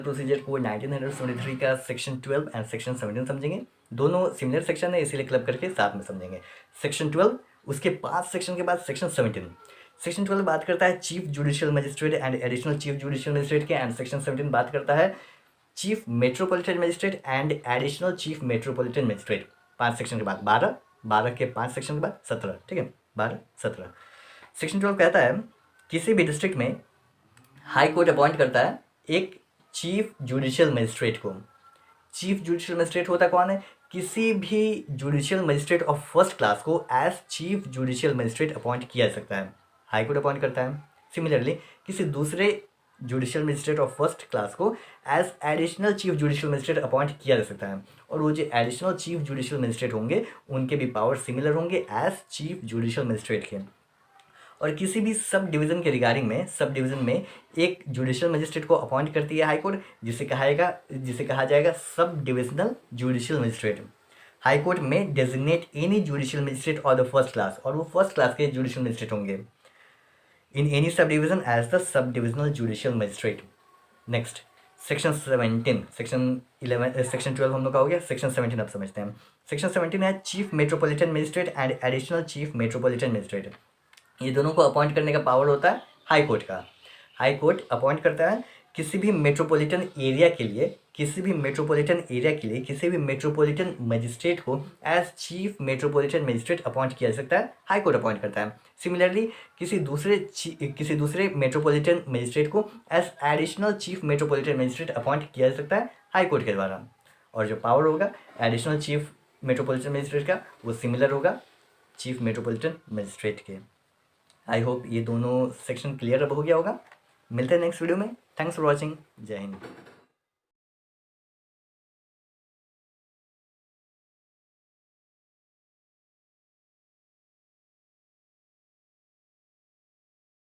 Procedure code 1973 का section 12 and section 17 समझेंगे। दोनों सिमिलर सेक्शन है, इसीलिए क्लब करके साथ में समझेंगे। सेक्शन 12, उसके 5 सेक्शन के बाद सेक्शन 17। सेक्शन 12 बात करता है chief judicial magistrate and additional chief judicial magistrate के, एंड सेक्शन 17 बात करता है chief metropolitan magistrate and additional chief metropolitan magistrate. 5 section के बाद 12, 12 के 5 सेक्शन के बाद 17, ठीक है, 12 17। सेक्शन 12 कहता है किसी भी डिस्ट्रिक्ट में हाई कोर्ट अपॉइंट करता है एक चीफ जुडिशियल मजिस्ट्रेट को। चीफ जुडिशियल मजिस्ट्रेट होता कौन है? किसी भी judicial magistrate of first class को as chief judicial magistrate appoint किया जा सकता है, हाई कोर्ट अपॉइंट करता है। सिमिलरली किसी दूसरे judicial magistrate of first class को as additional chief judicial magistrate appoint किया जा सकता है, और वो जो एडिशनल चीफ जुडिशियल मजिस्ट्रेट होंगे उनके भी पावर सिमिलर होंगे एज चीफ जुडिशियल मजिस्ट्रेट के। और किसी भी सब डिवीज़न के रिगार्डिंग में, सब डिवीज़न में एक जुडिशियल मजिस्ट्रेट को अपॉइंट करती है हाई कोर्ट, जिसे कहा जाएगा sub divisional judicial magistrate. High court में डेजिग्नेट एनी जुडिशियल मजिस्ट्रेट और द फर्स्ट क्लास, और वो फर्स्ट क्लास के जुडिशियल मजिस्ट्रेट होंगे in any sub division as the sub divisional judicial magistrate. Next section 17, section 12 हम लोग का हो गया। सेक्शन 17 अब समझते हैं। सेक्शन 17 है chief metropolitan magistrate and additional chief metropolitan magistrate. ये दोनों को अपॉइंट करने का पावर होता है हाई कोर्ट का। हाई कोर्ट अपॉइंट करता है किसी भी मेट्रोपॉलिटन एरिया के लिए, किसी भी मेट्रोपॉलिटन मजिस्ट्रेट को as chief metropolitan magistrate appoint किया जा सकता है, हाई कोर्ट अपॉइंट करता है। सिमिलरली किसी दूसरे मेट्रोपॉलिटन मजिस्ट्रेट को as additional chief metropolitan magistrate appoint किया जा सकता है हाई कोर्ट के द्वारा, और जो पावर होगा एडिशनल चीफ मेट्रोपॉलिटन मजिस्ट्रेट का वो सिमिलर होगा चीफ मेट्रोपॉलिटन मजिस्ट्रेट के। आई होप ये दोनों सेक्शन क्लियर अब हो गया होगा। मिलते हैं नेक्स्ट वीडियो में। Thanks for watching. जय हिंद।